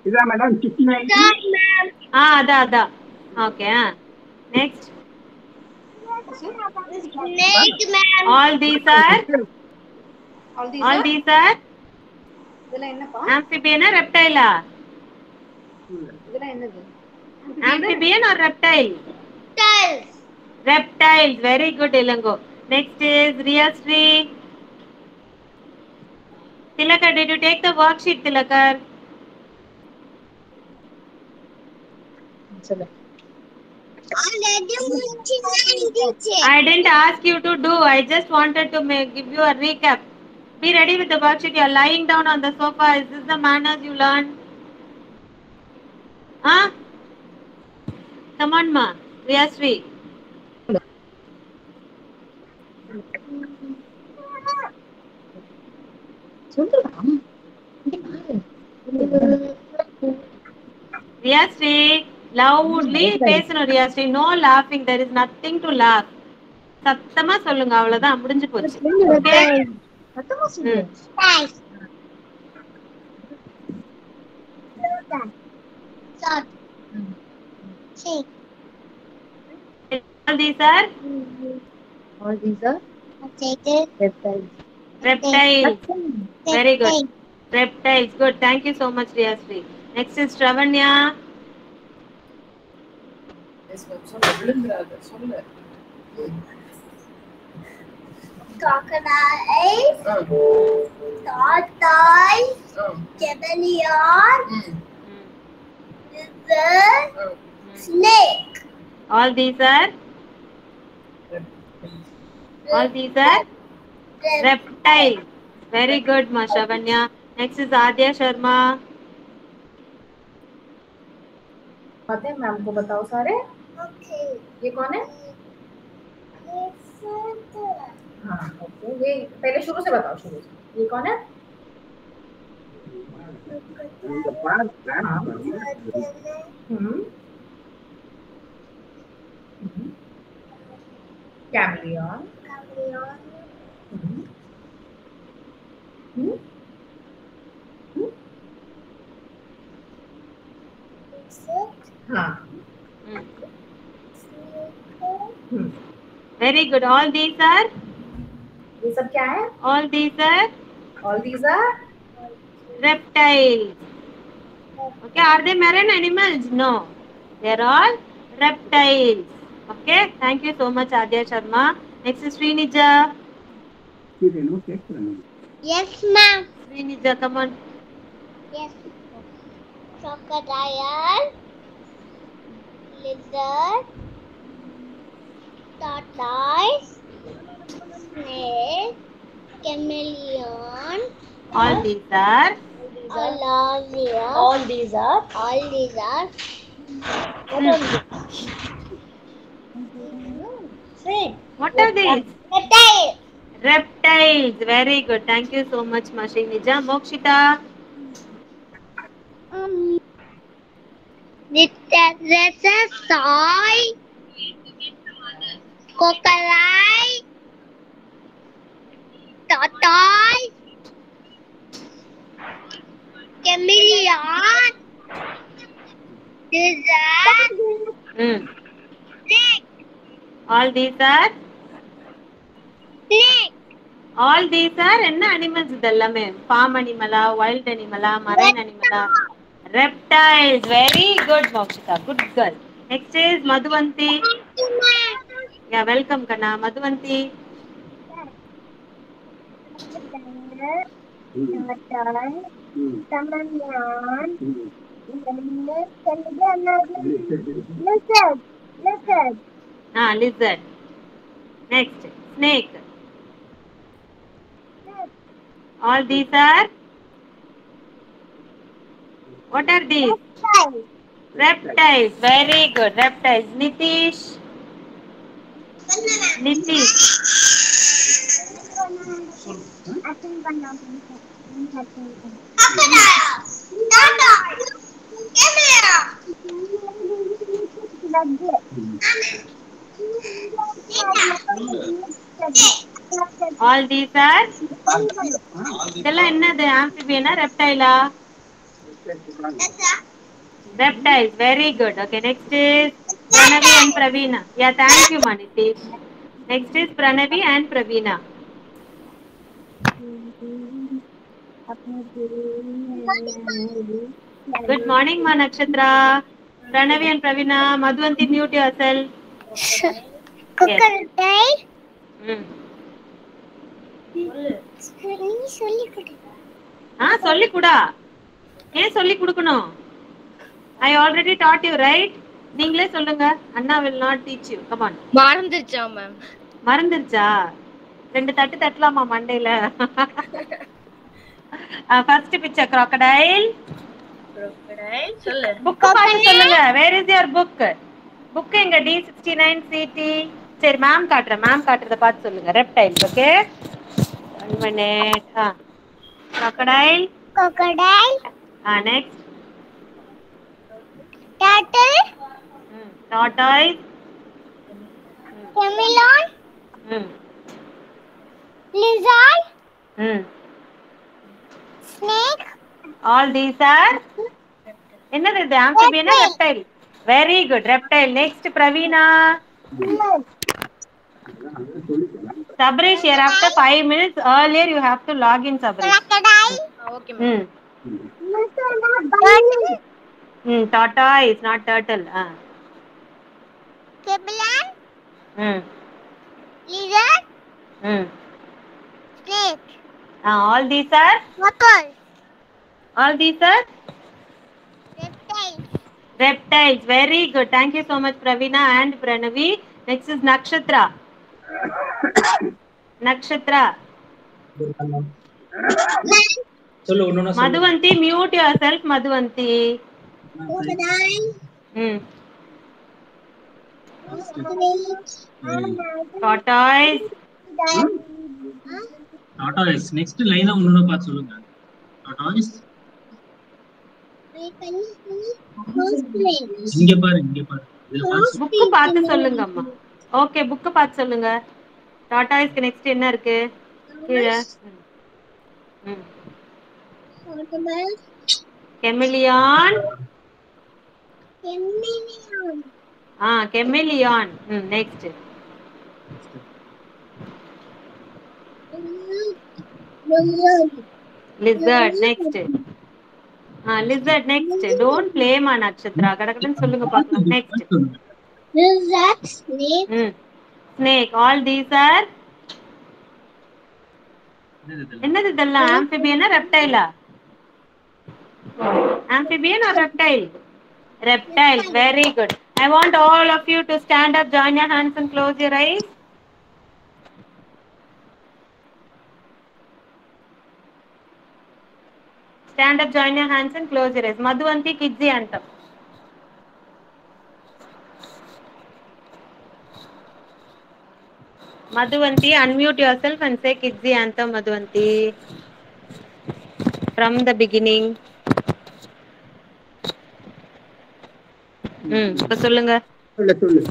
இதா madam kidding ID. அதான் அதான். Okay. Next. Snake, ma'am. All these are இதெல்லாம் என்னப்பா? amphibian or reptile? இதெல்லாம் என்னது? Amphibian or reptile? Reptiles. Reptiles. Very good, Ilango. Next is Riyasri. Tilakar, did you take the worksheet, Tilakar? I didn't ask you to do. I just wanted to give you a recap. Be ready with the worksheet. You are lying down on the sofa. Is this the manners you learned? Huh? Come on, ma. Riyasri. Riyasri, loudly பேசணும் Riyasri. No laughing. There is nothing to laugh. சத்தமா சொல்லுங்க, அவ்வளவுதான், முடிஞ்சு போச்சு. Okay? Thanks. Short. Shake. All these are Take it. reptiles. Very good. Reptiles. Good. Thank you so much, Riyasri. Next is Stravanya. Crocodiles. Tortoise. Chameleon. Lizard. Snake. All these are reptiles. Very good, ma Stravanya. Next is Adya Sharma. पता है ma'am को बताओ सारे। Okay. ये कौन है? हाँ okay, ये पहले शुरू से बताओ, शुरू से। ये कौन है? Chameleon. हाँ। Very good. All these are ये सब क्या है? All these are reptiles. Okay, are they marine animals? No, they are all reptiles. Okay, thank you so much, Adya Sharma. Next is Srinija. Yes, ma'am. Srinija, come on. Yes. Crocodile. Lizard. Tortoise. Snake. Chameleon. All these are All these are. What are these? Reptile. Reptiles. Very good. Thank you so much, Srinija. Mokshita. There's a soy. Crocodile. Tortoise. Chameleon. Lizard. Snake. All these are Snake. என்ன animals இதெல்லாமே? Farm animal, wild animal, marine animal, reptiles. Very good, Mokshita. Good girl. Next is Madhuvanti. Yeah, welcome, Kana. Madhuvanti. Lizard. Next, snake. All these are what are these? Reptiles. Very good. Reptiles. Nitish. All these are இதெல்லாம் என்னது? amphibian, reptile? Reptiles. Very good. Okay, next is Pranavi and Pravina. Yeah, thank you, Manitish. Next is Pranavi and Pravina. Good morning, Ma Nakshatra. Pranavi and Pravina. Madhuvanti, mute yourself. Yes. Crocodile. Mm. சொல்லி கொடு. சொல்லி குடா. ஏன் சொல்லி கொடுக்கணும்? I already taught you, right? நீங்களே சொல்லுங்க. அண்ணா will not teach you. Come on. மறந்துருச்சா மேம்? மறந்துருச்சா? 2 தட்டு தட்டலாமா மண்டையில? First picture crocodile. crocodile சொல்லு. Book பார்த்து சொல்லுங்க. Where is your book? Book எங்க D69 CT. சரி மேம் காட்டுறேன். மேம் காட்டுறத பார்த்து சொல்லுங்க. Reptiles, okay? 1 minute. Crocodile. Crocodile. Next. Turtle. Tortoise. Chameleon. Lizard. Snake. All these are என்னது இது? amphibian or reptile? Very good. Reptile. Next Pravina. Sabrish, here after 5 minutes earlier you have to log in, Sabrish. Crocodile. Okay ma'am. Tortoise, not turtle. Chameleon. Lizard. Snake. All these are? Turtle. All these are? Reptile. Reptiles. Very good. Thank you so much, Pravina and Pranavi. Next is Nakshatra. Nakshatra. Madhuvanti, mute yourself, Madhuvanti. Crocodile. Tortoise. Tortoise. Next line ஒண்ணுன பார்த்து சொல்லுங்க. Tortoise. இங்க பாரு. Book பார்த்து சொல்லுங்க அம்மா. Okay, book பார்த்து சொல்லுங்க. டாடாய்ஸ்க்கு next என்ன இருக்கு? கீழே. கெமிலியான். கெமிலியான். Next. Lizard. Next. Lizard. Next. Don't play ma Nakshatra. கடகடன்னு சொல்லுங்க பார்க்கலாம். Next. Lizard. Snake. Snake. All these are? என்னது இதெல்லாம்? amphibian or reptile? Amphibian or reptile? Reptiles. Very good. I want all of you to stand up, join your hands and close your eyes. Stand up, join your hands and close your eyes. Madhuvanti, Kidzi Anthem. Madhuvanti, unmute yourself and say Kidzi Anthem, Madhuvanti. From the beginning. இப்ப சொல்லுங்க. சொல்லு.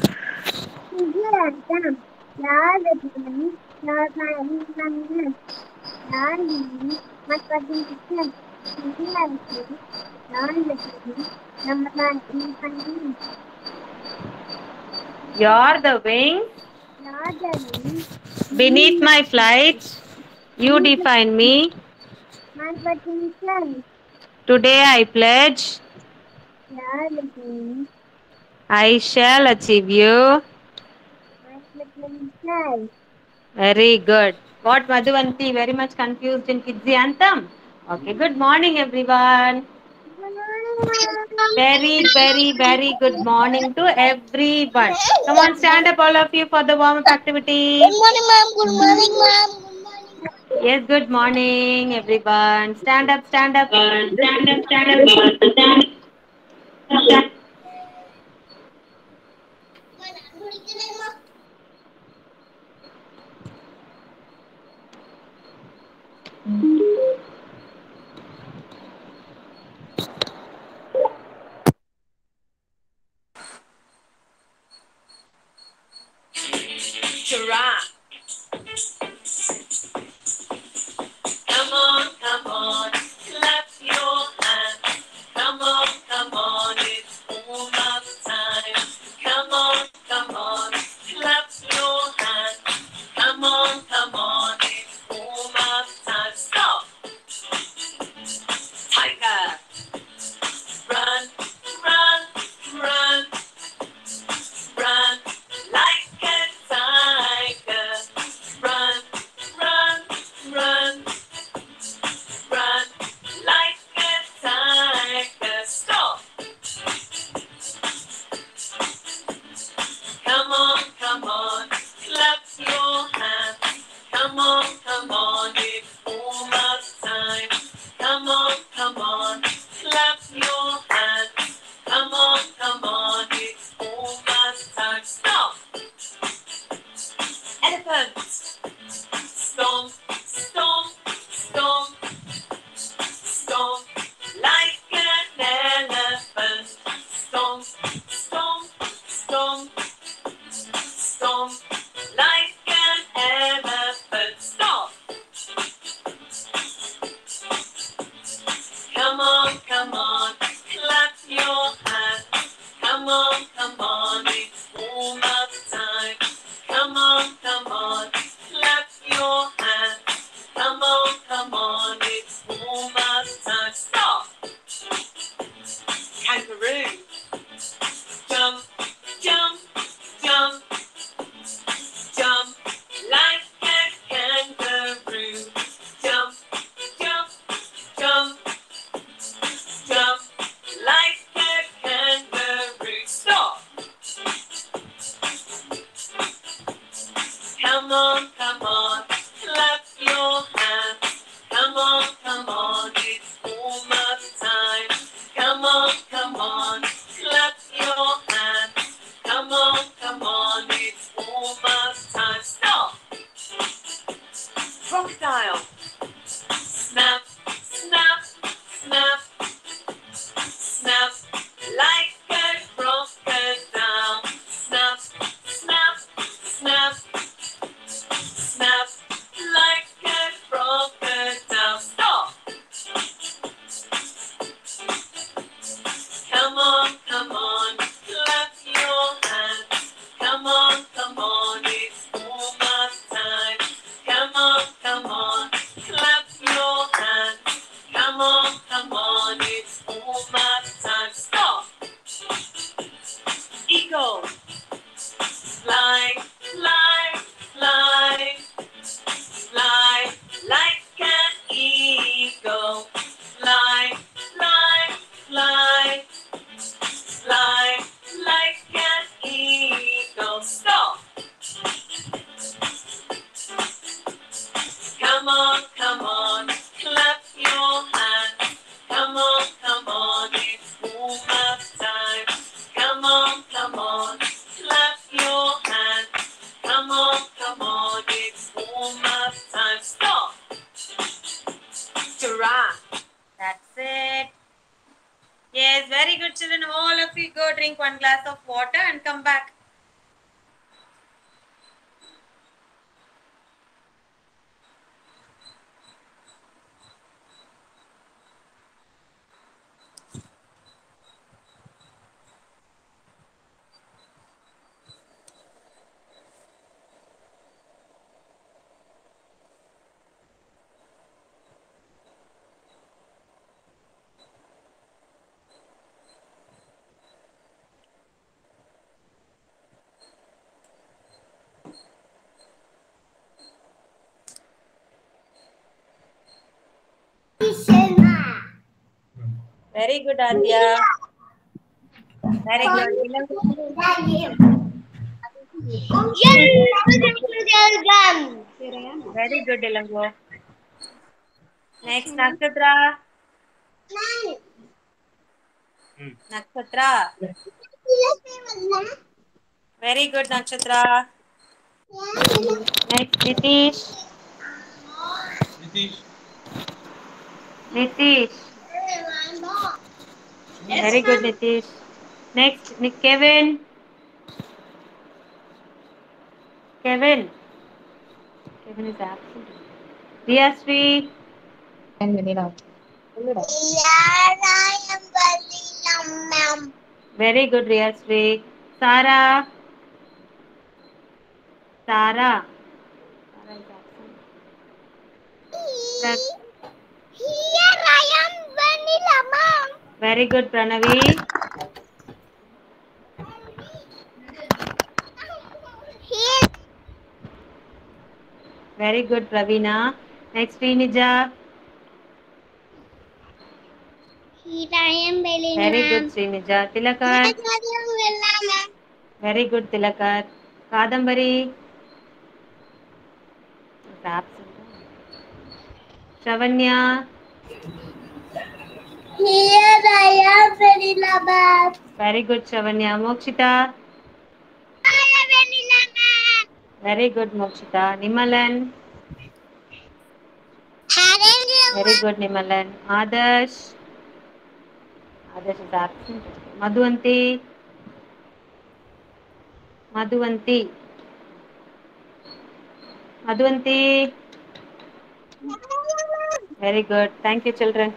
You're the wings beneath my flight. You define me. Today I pledge I shall achieve you. Very good. What, Madhuvanti? Very much confused in Kidzi Anthem? Okay, good morning everyone. Very, very, very good morning to everyone. Come on, stand up all of you for the warm-up activity. Good morning, ma'am. Good morning, ma'am. Yes, good morning everyone. Stand up, stand up. Stand up, stand up. Giraffe. Come on, clap your hands. Yes, very good children. All of you go drink one glass of water and come back. Very good, Adya. Very good. Very good, Ilango. Next, Nakshatra. Nakshatra. Very good, Nakshatra. Next, Nitish. Nitish. Very good, Nitish. Next, Kevin. Kevin. Kevin is absent. Riyasri. Very good, Riyasri. Sara. Sara. Sara is absent. Here I am, vanilla, mom. Very good, Pranavi. Here, Very good, Pravina. Next, Srinija. here I am, Belly, Very good, ma'am. Srinija. Here Tilakar. I am, vanilla, ma'am. Very good, Tilakar. Kadambari. Is absent. Shavanya. Here I am, vanilla, ma'am. Very good, Shavanya. Mokshita. I am vanilla, ma'am. Very good, Mokshita. Nimalan. Very good, Nimalan. Adarsh. Adarsh is absent. Madhuvanti. Madhuvanti. Madhuvanti. Very good. Thank you, children.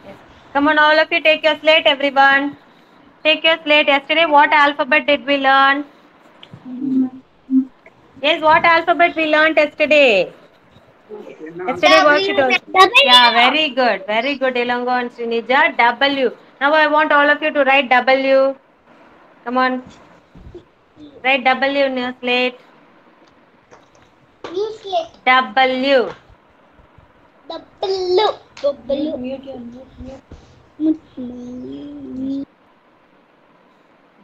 Yes. Come on, all of you, take your slate, everyone. Take your slate. Yesterday, what alphabet did we learn? Yes, what alphabet we learned yesterday? Yesterday worksheet also. Yeah, very good. Very good, Ilango and Srinija. W. Now I want all of you to write W. Come on. Write W in your slate. W.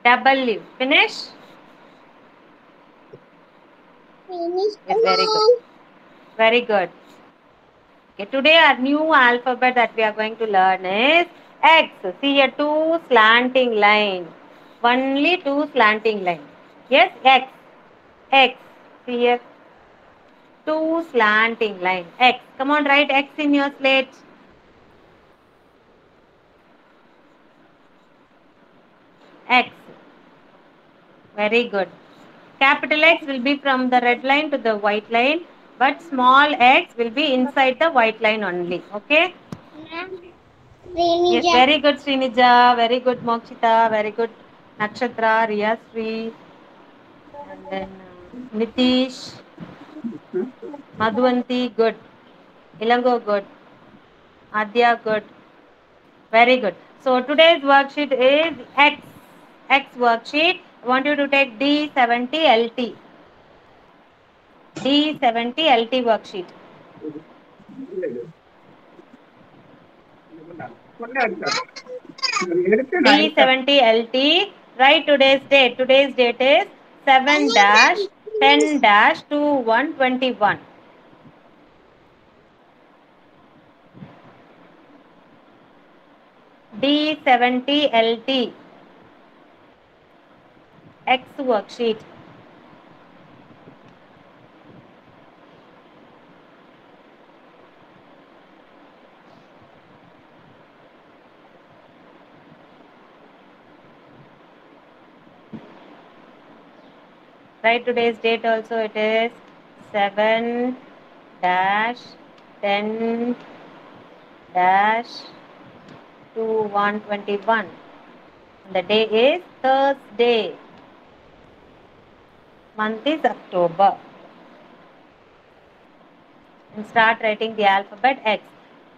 W. Finish? Yes, very good. Very good. Okay, today our new alphabet that we are going to learn is X. See here, two slanting line. Only two slanting line. Yes, X. X. See here. Two slanting line. X. Come on, write X in your slate. X. Very good. Capital X will be from the red line to the white line, but small x will be inside the white line only. Okay? Yes, very good, Srinija. Very good, Mokshita. Very good, Nakshatra, Riyasri. And then Nitish. Madhuvanti, good. Ilango, good. Adya, good. Very good. So today's worksheet is X. X worksheet. I want you to take D70 LT. D70 LT worksheet. D70 LT. Write today's date. Today's date is 7-10-2121. D70 LT. X worksheet. Write today's date also. It is 7 dash 10 dash 2121. The day is Thursday. Month is October. And start writing the alphabet X.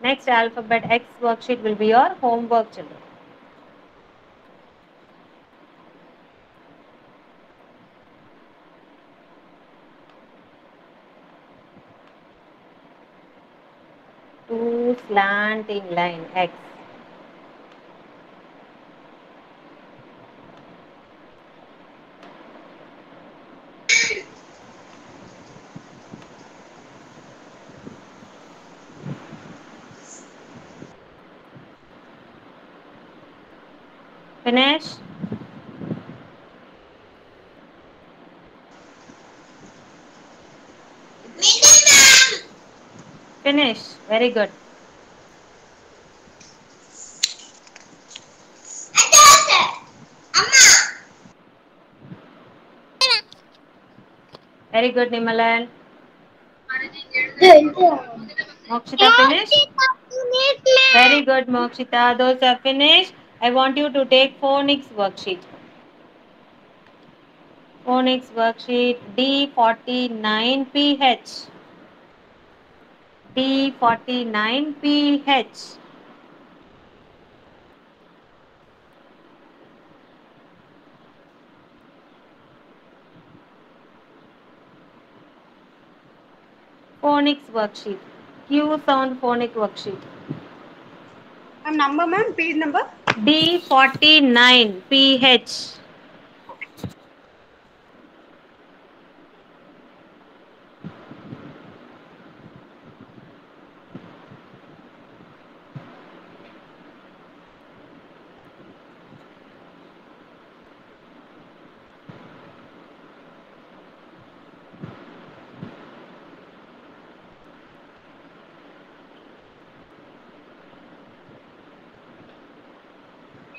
Next alphabet X worksheet will be your homework, children. Two slanting line X. Finish. Finish. Very good. Very good, Nimalan. Mokshita, finish. Very good, Mokshita. Those are finished. I want you to take phonics worksheet. Phonics worksheet D49PH. D49PH. Phonics worksheet. Q sound phonic worksheet. Number, ma'am, page number? D49PH.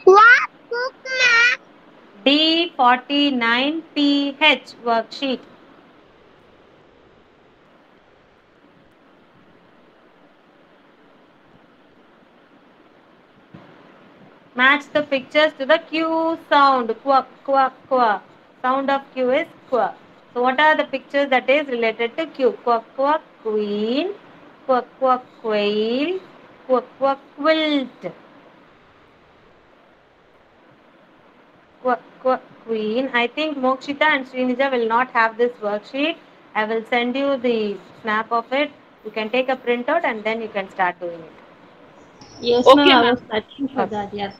What book, ma'am? D49PH worksheet. Match the pictures to the Q sound. Quack, quack, quack. Sound of Q is quack. So what are the pictures that is related to Q? Quack, quack, queen. Quack, quack, quail. Quack, quack, quilt. Quack, quack, queen. I think Mokshita and Srinija will not have this worksheet. I will send you the snap of it. You can take a printout and then you can start doing it. Yes, Okay, ma'am. I ma'am. was searching for Okay. that. Yes.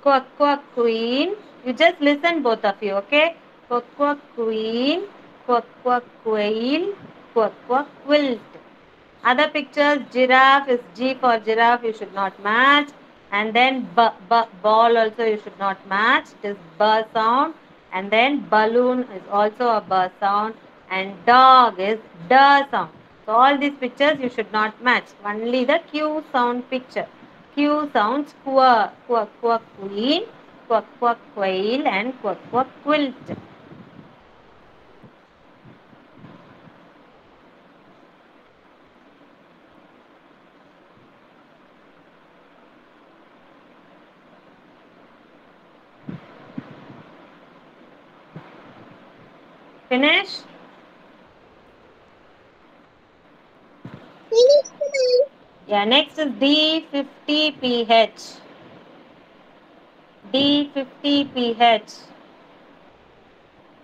Quack, quack, queen. You just listen, both of you, okay? Quack, quack, queen. Quack, quack, quail. Quack, quack, quilt. Other pictures, giraffe is G for giraffe, you should not match. And then ball also you should not match. It is B sound. And then balloon is also a B sound. And dog is D sound. So all these pictures you should not match. Only the Q sound picture. Q sounds quack, quack, quack, queen, quack, quack, quail, and quack, quack, quilt. Finish? Yeah, next is D50PH. D50PH.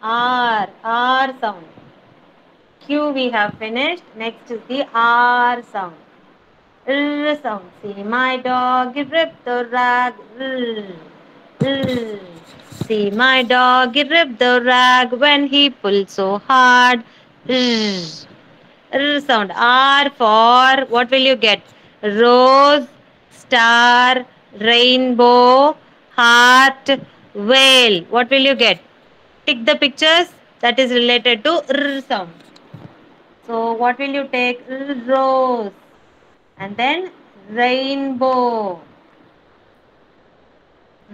R sound. Q we have finished. Next is the R sound. R sound. See my dog, it ripped the rag. See my dog, it ripped the rag when he pulled so hard. R sound. R for what will you get? Rose, star, rainbow, heart, whale. What will you get? Tick the pictures that is related to R sound. So what will you take? Rose. And then rainbow.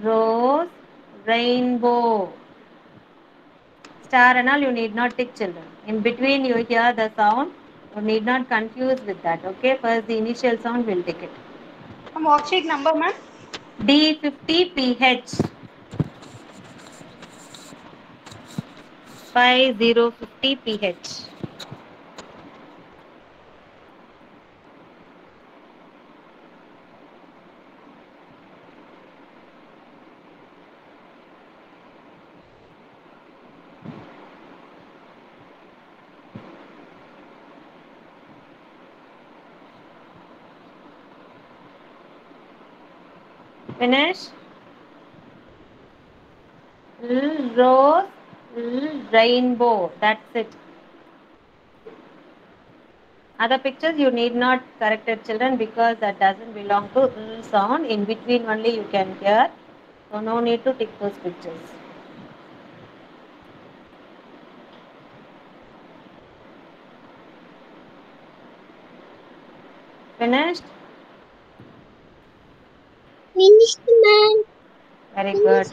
Rose, rainbow. star and all, you need not tick, children. In between you hear the sound, you need not confuse with that. Okay, first the initial sound will tick it. Worksheet number, ma'am. D50PH 5050PH. Finish. Rose, rainbow. That's it. Other pictures you need not correct it, children, because that doesn't belong to sound. In between only you can hear. So no need to tick those pictures. Finished? Finished, ma'am. Very good.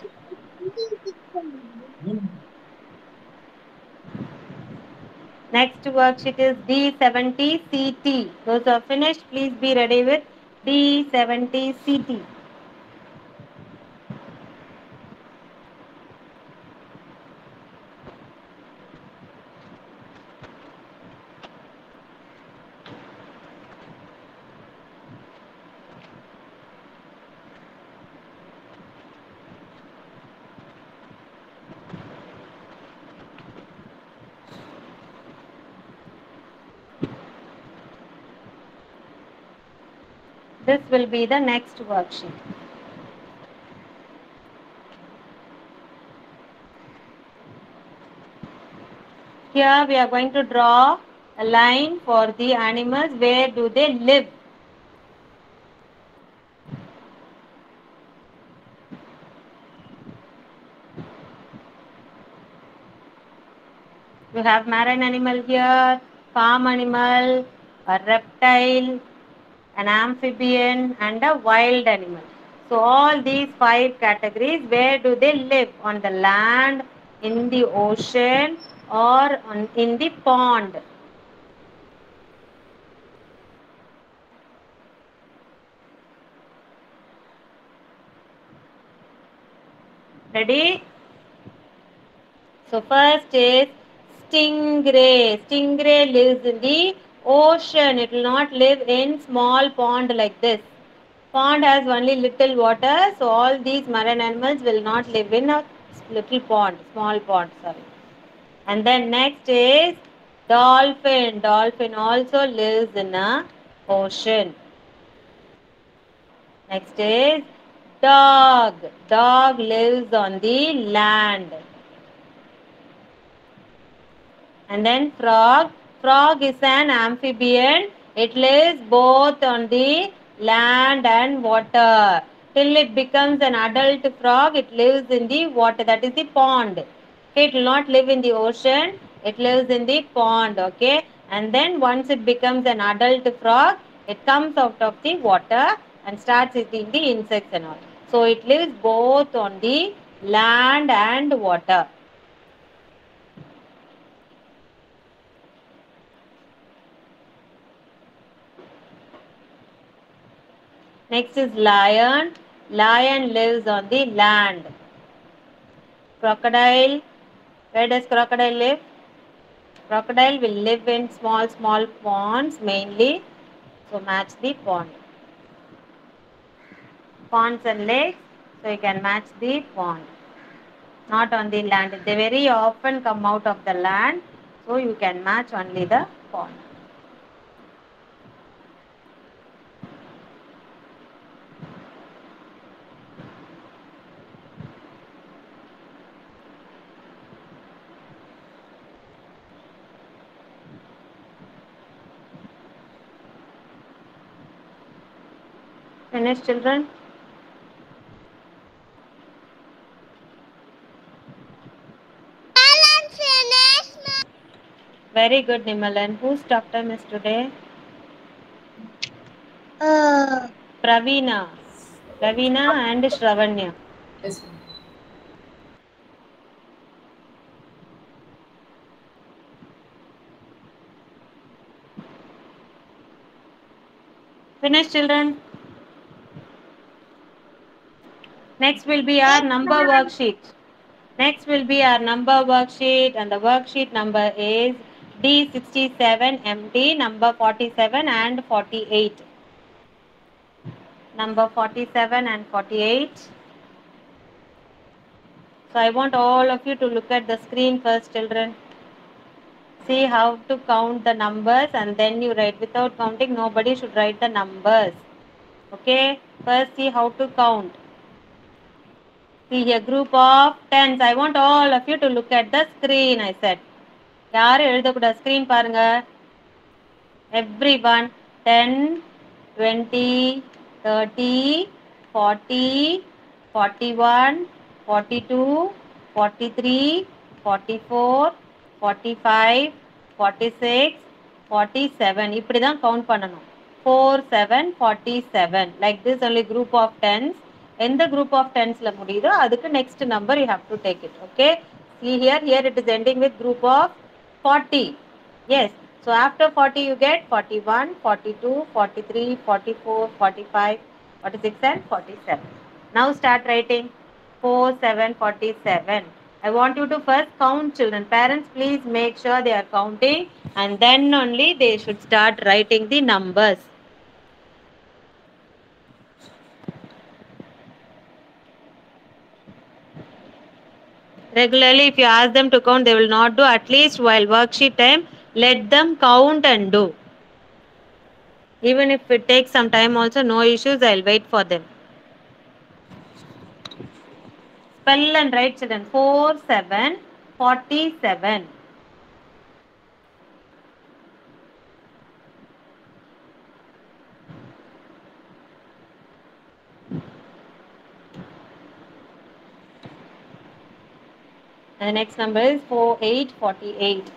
Next worksheet is D70CT. Those who are finished, please be ready with D70CT. This will be the next worksheet. Here we are going to draw a line for the animals. Where do they live? You have marine animal here, farm animal, a reptile, an amphibian and a wild animal. So all these 5 categories, where do they live? On the land, in the ocean or in the pond? Ready? So first is stingray. Stingray lives in the ocean. It will not live in small pond like this. Pond has only little water, so all these marine animals will not live in a little pond, small pond, sorry. And then next is dolphin. Dolphin also lives in a ocean. Next is dog. Dog lives on the land. And then frog. Frog is an amphibian. It lives both on the land and water. Till it becomes an adult frog, it lives in the water, that is the pond. Okay, it will not live in the ocean. It lives in the pond. Okay, and then once it becomes an adult frog, it comes out of the water and starts eating the insects and all. So it lives both on the land and water. Next is lion. Lion lives on the land. Crocodile. Where does crocodile live? Crocodile will live in small ponds mainly. So match the pond. Ponds and lakes. So you can match the pond. Not on the land. They very often come out of the land. So you can match only the pond. Finished, children? Very good, Nimalan. Whose doctor miss today? Pravina. Pravina and Shravanya. Yes, ma'am. Finish, children. Next will be our number worksheet. Next will be our number worksheet, and the worksheet number is D67MD, number 47 and 48. Number 47 and 48. So I want all of you to look at the screen first, children. See how to count the numbers and then you write. Without counting, nobody should write the numbers. Okay? First see how to count. See here, group of tens. I want all of you to look at the screen, I said. யாரும் எழுதக்கூடாது, screen பாருங்க. Everyone, 10, 20, 30, 40, 41, 42, 43, 44, 45, 46, 47. இப்படி தான் count பண்ணணும். 4, 7, 47. Like this only group of tens. எந்த group of tensல முடியுதோ அதுக்கு next number you have to take it. Okay. See here, it is ending with group of 40. Yes. So after 40 you get 41, 42, 43, 44, 45, 46 and 47. Now start writing 4, 7, 47. I want you to first count, children. Parents, please make sure they are counting and then only they should start writing the numbers. Regularly, if you ask them to count, they will not do. At least while worksheet time, let them count and do. Even if it takes some time also, no issues, I'll wait for them. Spell and write, children. 4, 7, 47. And the next number is 4, 8, 48.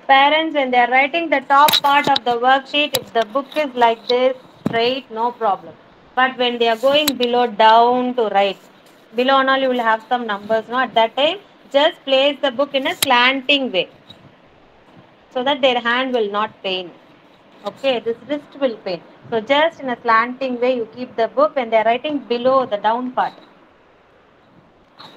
Parents, when they are writing the top part of the worksheet, if the book is like this, straight, no problem. But when they are going below down to write, below and all you will have some numbers. No? At that time, just place the book in a slanting way so that their hand will not pain. Okay, this wrist will pain. So just in a slanting way, you keep the book when they are writing below the down part.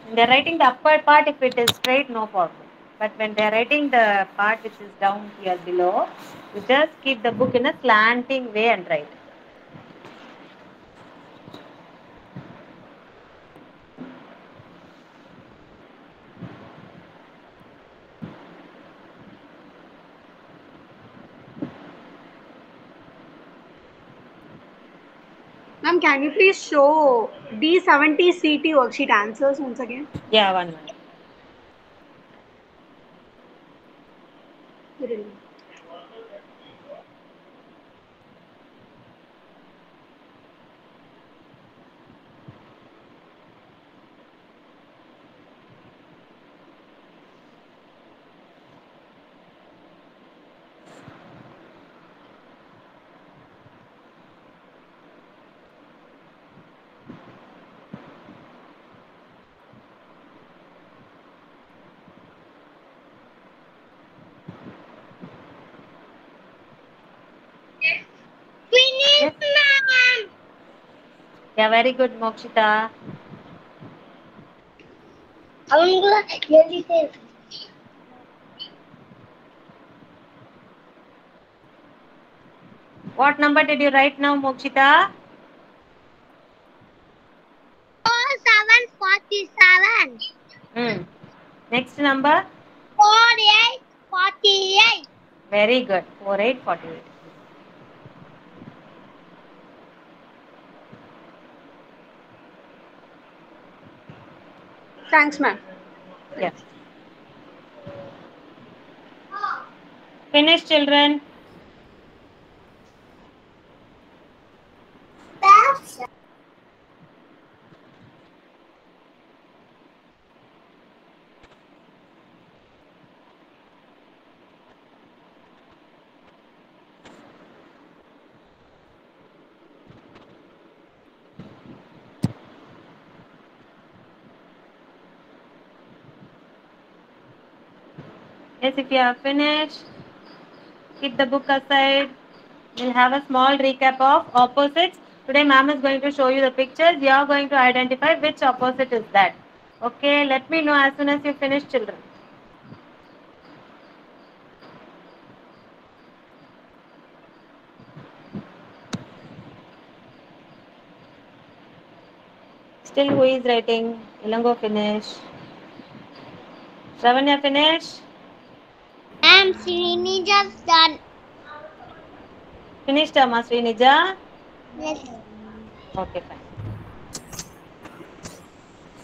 When they are writing the upper part, if it is straight, no problem. But when they are writing the part which is down here below, you just keep the book in a slanting way and write. Ma'am, can you please show D70 CT worksheet answers once again? Yeah, one minute. Finish, ma'am. Yeah, very good, Mokshita. அவங்கள எழுதிட்டே இருக்கு. What number did you write now, Mokshita? 47. Next number? 48. Very good. 48, 48. Thanks, ma'am. Yeah. Finish, children. Yes, if you have finished, keep the book aside. We'll have a small recap of opposites. Today, ma'am is going to show you the pictures. You are going to identify which opposite is that. Okay, let me know as soon as you finish, children. Still, who is writing? Ilango finish. Shravanya finish. I'm Srinija's done. Finished, Amma Srinija? Yes. Okay, fine.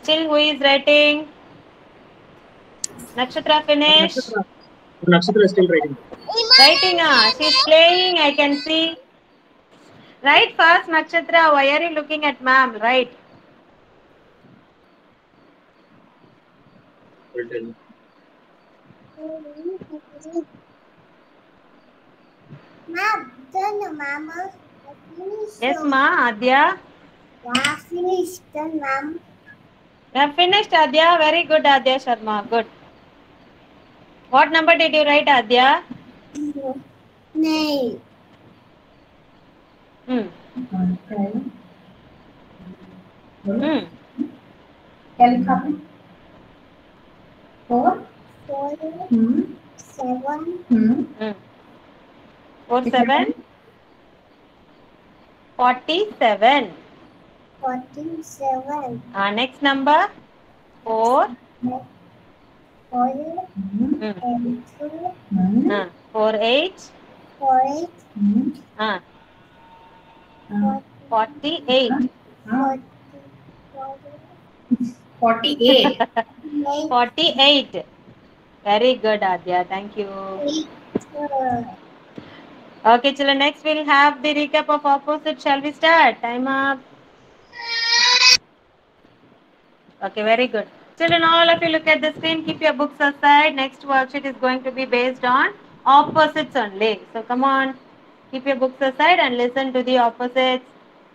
Still, who is writing? Nakshatra finish. Nakshatra is still writing. Writing, she's playing, I can see. Right first, Nakshatra, why are you looking at ma'am? Right. Will tell you. Mom, done, Mama. I finished. Yes, ma, Adya. Yeah, finished, done, Mom. You have finished, Adya. Very good, Adya Sharma. Good. What number did you write, Adya? No. Hmm. Hmm. क्या लिखा आपने? 4 4, 7, Hmm. 4, 7. 47. 47, Next number? 4. 4, Hmm. 8, 4, 8. 4, 8, 48. 48. 48. Very good, Adya. Thank you. Okay, children. Next, we'll have the recap of opposite. Shall we start? Time up. Okay, very good. Children, all of you look at the screen. Keep your books aside. Next worksheet is going to be based on opposites only. So come on, keep your books aside and listen to the opposites.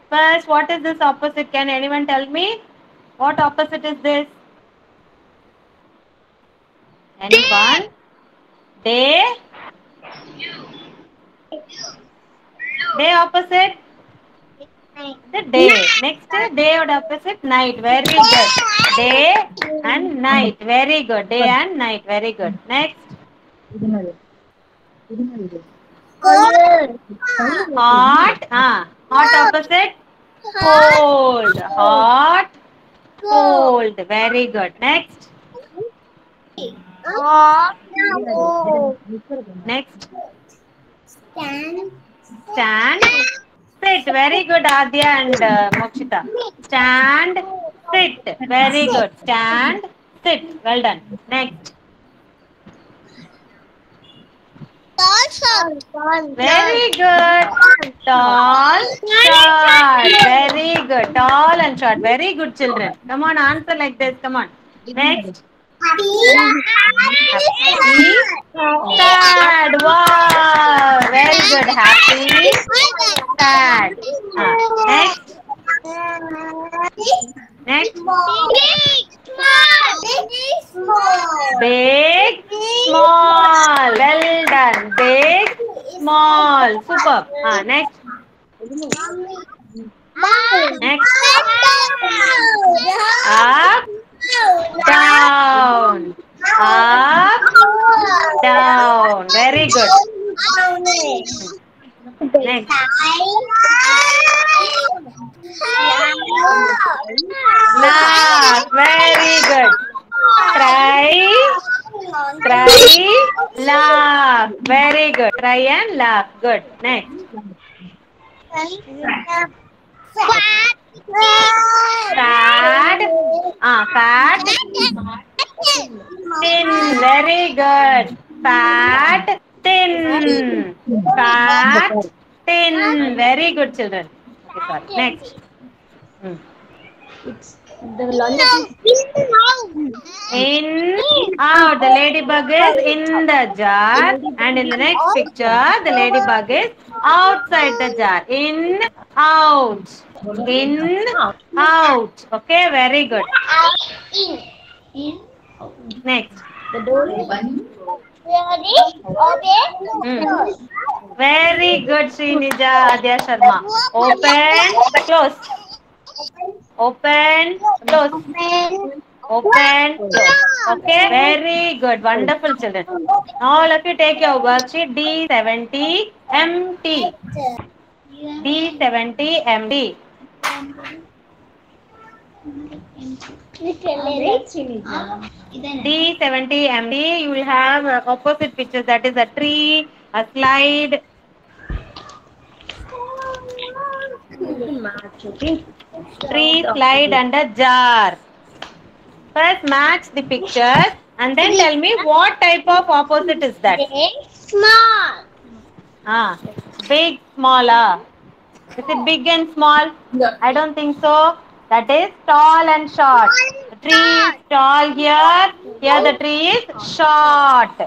First, what is this opposite? Can anyone tell me? What opposite is this? Anyone? Day? Day opposite? The day. Next, day or opposite? Night. Very good. Day and night. Very good. Day and night. Very good. Next. Hot. Hot opposite? Cold. Hot. Cold. Very good. Next. Next. Stand. Sit. Very good, Adya and Mokshita. Stand. Sit. Very good. Stand. Sit. Well done. Next. Very good. Tall, short. Very good. Tall and short. Very good, children. Come on, answer like this. Come on. Next. Happy, sad. Wow. Very good. Happy, sad. Next. Next. Big, small. Well done. Big, small. Superb. Next. Next. Up, down. Up, down. Very good. Next. Laugh. Very good. Try, laugh. Very good. Try and laugh. Good. Next. Fat. Fat. Thin. Very good. Fat, thin. Fat, thin. Very good, children. Okay, sorry. Next. In, out. The ladybug is in the jar, and in the next picture, the ladybug is outside the jar. In, out. In, out. Okay, very good. Next. The door open. Ready? Open the door. Very good, Srinija Adya Sharma. Open, close. Open, close. Open, close. Okay, very good. Wonderful, children. All of you take your worksheet D70 MT. D70 MT. D70 MT, you will have opposite pictures, that is a tree, a slide. Tree, slide and a jar. First match the pictures and then tell me what type of opposite is that. Small. Big, smaller. Is it big and small? No. I don't think so. That is tall and short. The tree is tall here. Here the tree is short.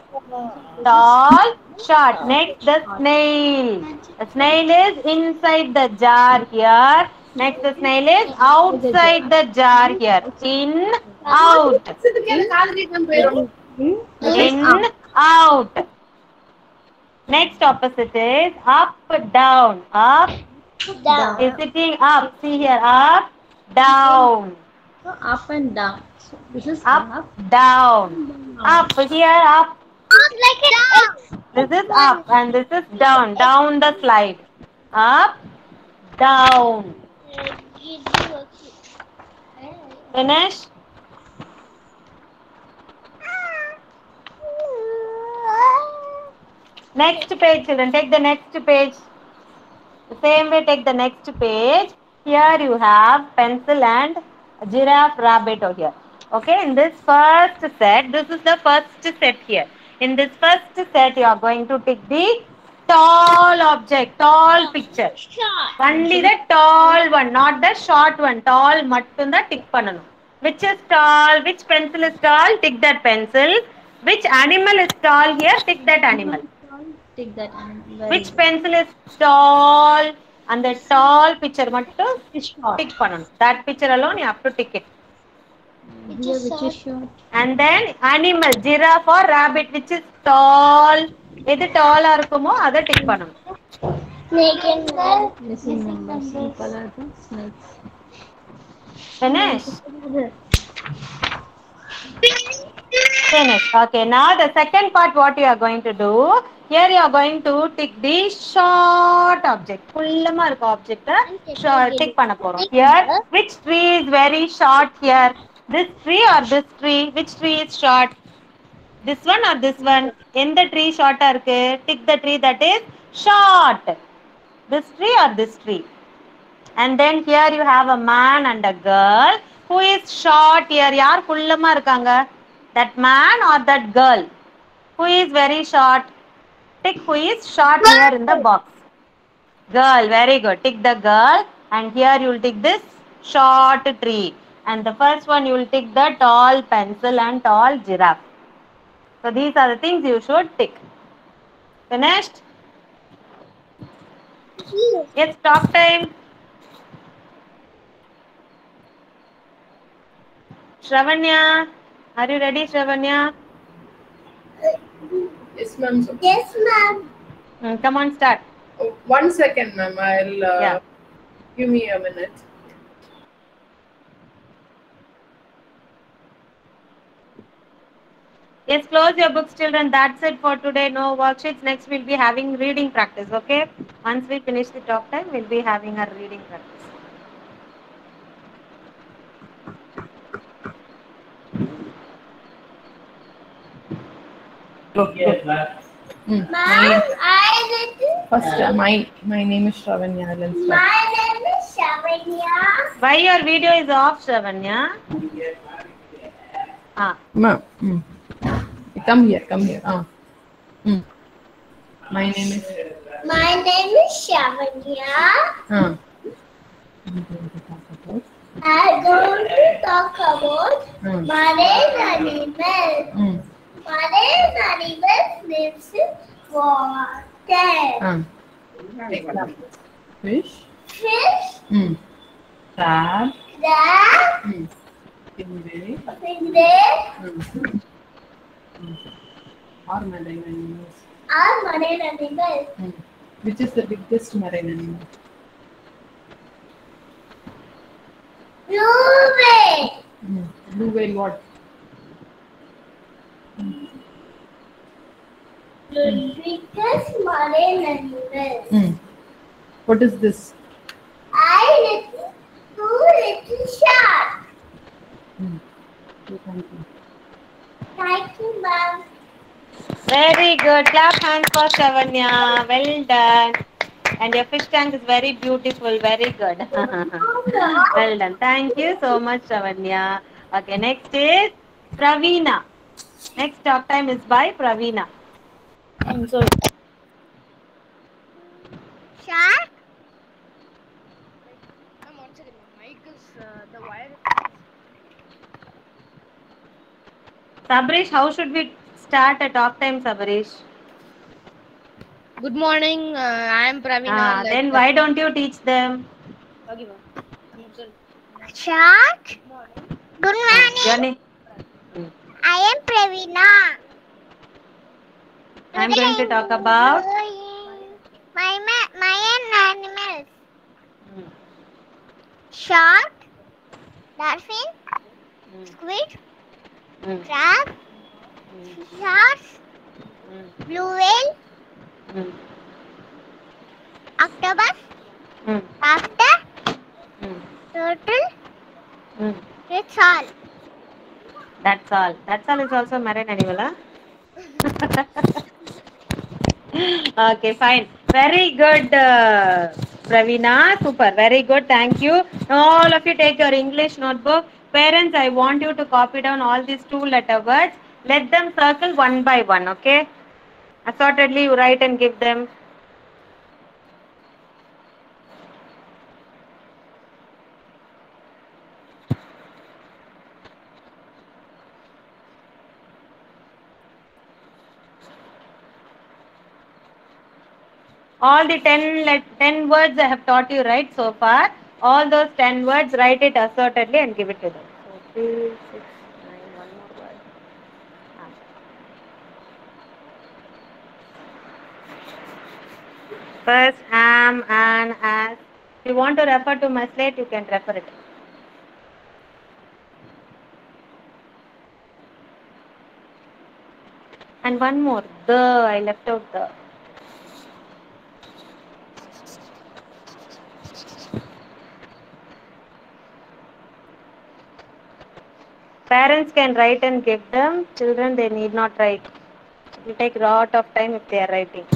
Tall, short. Next the snail. The snail is inside the jar here. Next the snail is outside the jar here. In, out. In, out. Next opposite is up, down. Up, Down. is sitting up. See here, up, down. So up and down. So this is Up, down. Up, here, up. Like an X. This is up and this is down. Down the slide. Up, down. Finish? Next page, children. Take the next page. The same way, take the next page. Here you have pencil and giraffe, rabbit over here. Okay, in this first set, this is the first set here. In this first set, you are going to take the tall object, tall picture. Only the tall one, not the short one. Tall mattunda tick pananum. Which is tall? Which pencil is tall? Tick that pencil. Which animal is tall here? Tick that animal. take that and Which pencil is tall? And the tall picture mattu is short. tick pananum. That picture alone you have to tick it. Here which is short. And then animal, giraffe or rabbit, which is tall. எது tall இருக்குமோ அதை tick பண்ணணும். Snake and ladder. Missing numbers. People are the snakes. Finish. Finish. Okay, now the second part what you are going to do, here you are going to tick the short object. Fullama irukku object tick பண்ண போறோம். Here, which tree is very short here? This tree or this tree? Which tree is short? This one or this one? எந்த tree short ஆ இருக்கு? Tick the tree that is short. This tree or this tree? And then here you have a man and a girl. Who is short here? யார் குள்ளமா இருக்காங்க? That man or that girl? Who is very short? Tick who is short here in the box. Girl, very good. Tick the girl and here you will tick this short tree. And the first one you will tick the tall pencil and tall giraffe. So these are the things you should tick. Finished? Yes, stop time. Shravanya, are you ready, Shravanya? Yes, ma'am. Yes, ma'am. Come on, start. Oh, 1 second, ma'am. I'll Yeah. give me a minute. Yes, close your books, children. That's it for today. No worksheets. Next, we'll be having reading practice, okay? Once we finish the talk time, we'll be having our reading practice. Ma'am, First, my name is Shravanya. I'll start. my name is Shavanya. Why your video is off, Shravanya? Ma'am. Come here. My name is. My name is Shavanya. I'm going to talk about marine animal. Marine animals lives in water. Fish. Fish, Crab. crab, Stingray. finger, Are marine animals. Are marine animals. Which is the biggest marine animal? Blue whale. Blue whale what? The biggest marine animal. What is this? Two little sharks. Thank you. Thank you, ma'am. Very good. Clap hands for Shavanya. Well done. And your fish tank is very beautiful. Very good. Well done. Thank you so much, Shavanya. Okay, next is Pravina. Next talk time is by Pravina. I'm sorry. Shark? Ma'am, 1 second. My mic is the wire. Sabrish, how should we start a talk time, Sabrish? Good morning. I am Pravina. Then why don't you teach them? Okay, ma'am. I'm sorry. Shark? Good Your morning. name? I am Pravina. I'm going to talk about my animals. Shark, dolphin, squid, crab, sharks, blue whale, octopus, lobster, turtle. That's all. That's all. That's all is also marine animal, huh? Okay, fine. Very good, Pravina. Super. Very good. Thank you. Now all of you take your English notebook. Parents, I want you to copy down all these 2-letter words. Let them circle one by one, okay? Assortedly, you write and give them. All the 10 words I have taught you, right, so far. All those 10 words, write it assortedly and give it to them. So, 3, 6, 9, one more word. First, am, an, as. If you want to refer to my slate, you can refer it. And one more, the, I left out the. Parents can write and give them. Children, they need not write. It will take a lot of time if they are writing.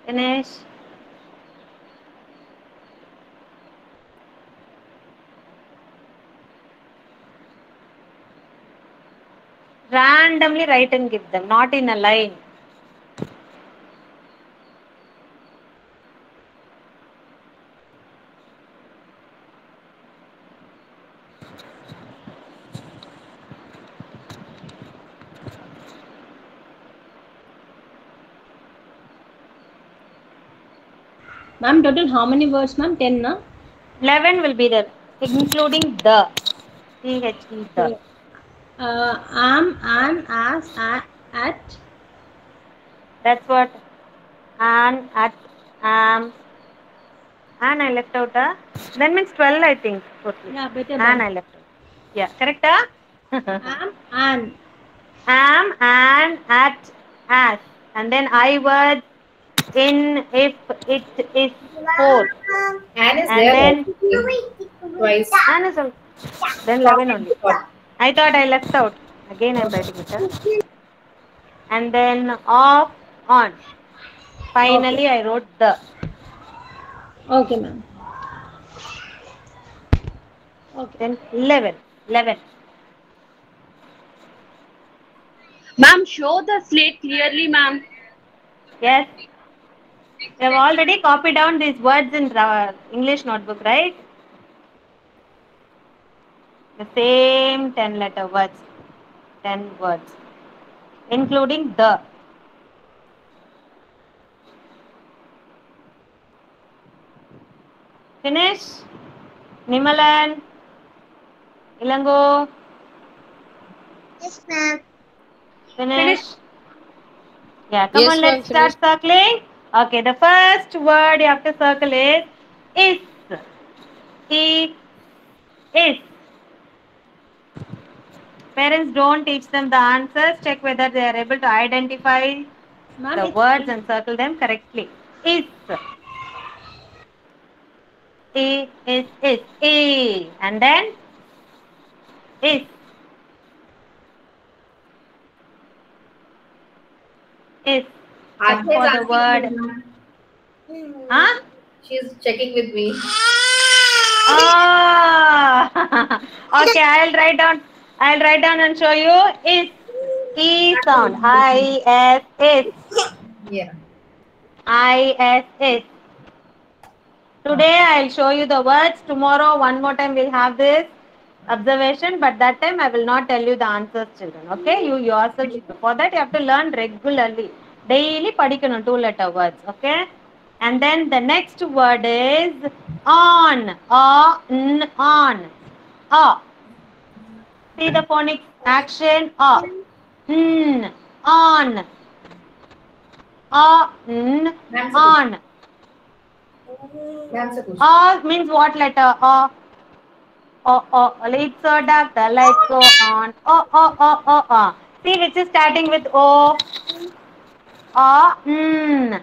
Finish. Randomly write and give them, not in a line. Ma'am, total how many words, ma'am? 10, na? 11 will be there, including the. THE, the. Am, an, as, at. That's what. An, at, am. And I left out a. Then means 12, I think. Totally. Yeah, better. And I left out. Yeah, correct? Am, an. Am, an, at, as. And then I words in, if, it, is, for. Anne is And there then twice. An is also. Then 11 only. I thought I left out. Again I'm writing it. Huh? And then off, on. Finally I wrote the. Okay, ma'am. Okay. Then 11. 11. Ma'am, show the slate clearly, ma'am. Yes. You have already copied down these words in English notebook, right? The same 10-letter words. 10 words. Including the. Finish? Nimalan? Ilango? Yes, ma'am. Finish? Yeah, come Yes, on, ma'am, let's start circling. Okay, the first word you have to circle is. E, is. Parents, don't teach them the answers. Check whether they are able to identify Ma'am, the it's words and circle them correctly. Is. Is. E. And then is. Is. Check Adya is for the asking word. me, ma'am. Huh? She's checking with me. Oh. Okay, I'll write down and show you. Is. E sound. I-S. Is. Yeah. I-S. Today I'll show you the words. Tomorrow one more time we'll have this observation, but that time I will not tell you the answers, children. Okay? You yourself should do. For that you have to learn regularly. Daily padikkanum 2-letter words. Okay? And then the next word is on. On. A. See the phonics action. A. N. On. A. N. Ma'am, On. Ma'am, Sakush. A means what letter? A. It's a duck. The lights go on. Oh. See which is starting with O. N.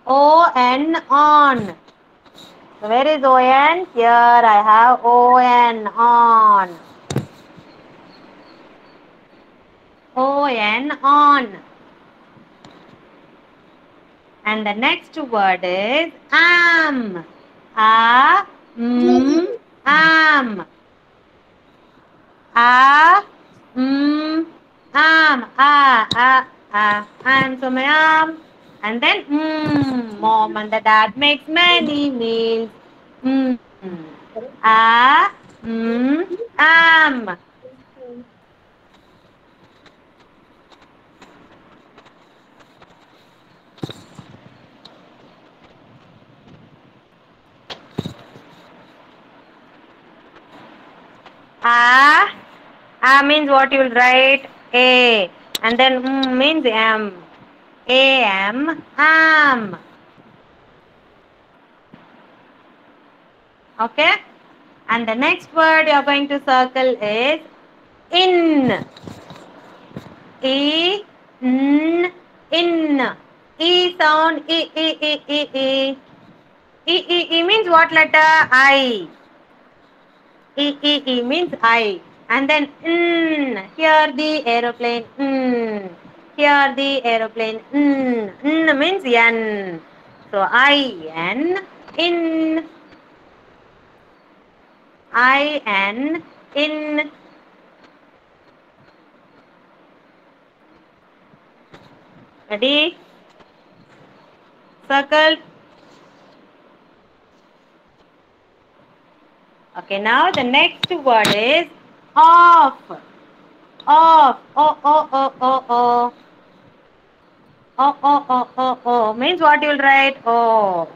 O-N, on. So where is O-N? Here I have O-N, on. O-N, on. And the next word is am. Am. Am. Am. So my arm. And then mom and the dad makes many meals. Am. A means what you will write? A. And then means am. Am. Am. Okay? And the next word you are going to circle is in. In. E sound. E. E means what letter? I. E means I. And then here the aeroplane. Here the aeroplane. Means N. So I-N. In. I-N. In. Ready? Circle. Okay, now the next word is off. Off. O. O. Means what you will write? O.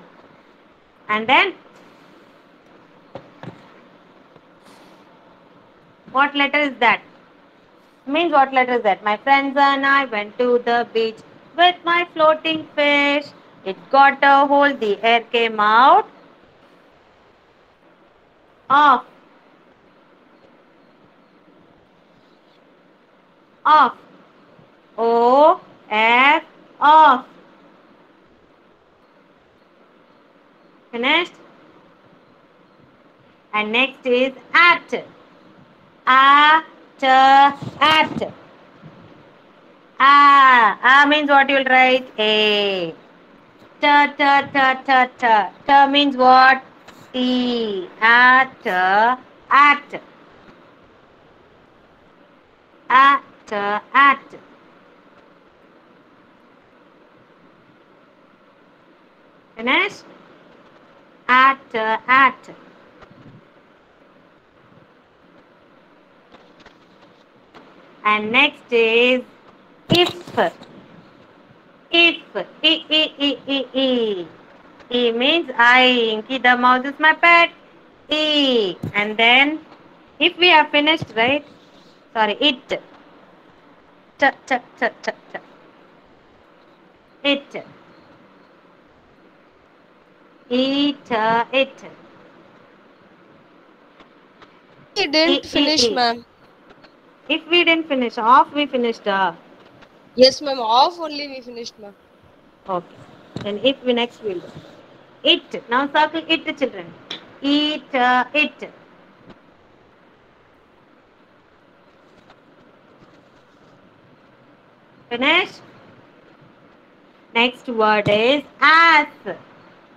And then what letter is that? Means what letter is that? My friends and I went to the beach with my floating fish. It got a hole. The air came out. Off. Off. O-F. Off. Finished? And next is at. At. Means what you will write? A. T means what? T. At. Finish? At. And next is if. If. E. E means I. Inky, the mouse is my pet. E. And then if we have finished, right? Sorry, it. Ch. It. Eat. It. We didn't finish, ma'am. If we didn't finish off, we finished. Yes, ma'am. Off only we finished, ma'am. Okay. Then if we next will do. It. Now circle it, children. Eat. It. Finish. Next word is as.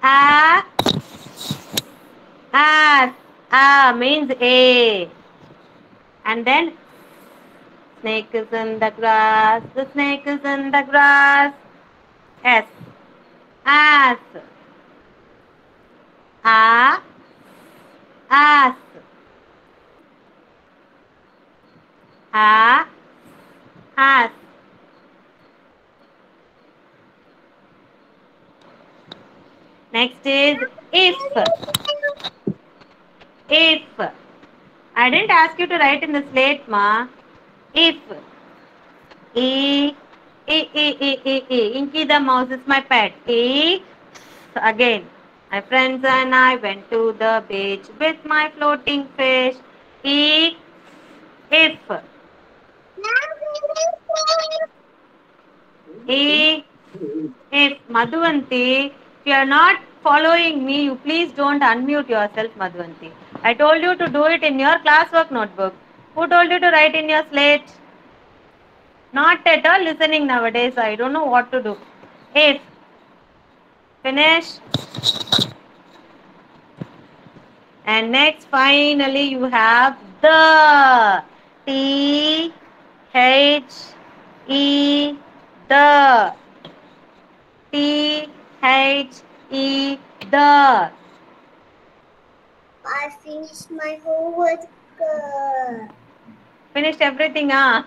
As. Means a. And then snake is in the grass. The snake is in the grass. S. As. As. As. Next is if. If. I didn't ask you to write in the slate, ma. If. E. Inky the mouse is my pet. E. Again. My friends and I went to the beach with my floating fish. E. If. E. If. Madhuvanti, if you are not following me, you please don't unmute yourself, Madhuvanti. I told you to do it in your classwork notebook. Who told you to write in your slate? Not at all listening nowadays. I don't know what to do. If. Finish. And next, finally, you have the. T. H. E. The. T. H. E. The. I finished my homework. Finished everything, huh?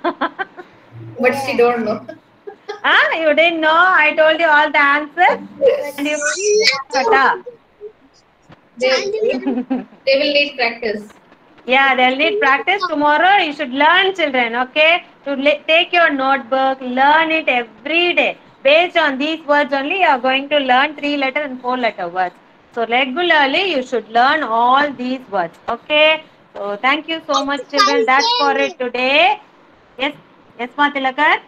But she don't know. You didn't know? I told you all the answers. And you They will need practice. Yeah, they'll need practice. Tomorrow you should learn, children, okay? Take your notebook, learn it every day. Based on these words only, you are going to learn 3-letter and 4-letter words. So regularly you should learn all these words, okay? So thank you so much, children. That's for it today. Yes, Matilakar?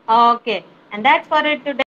Okay, and that's for it today.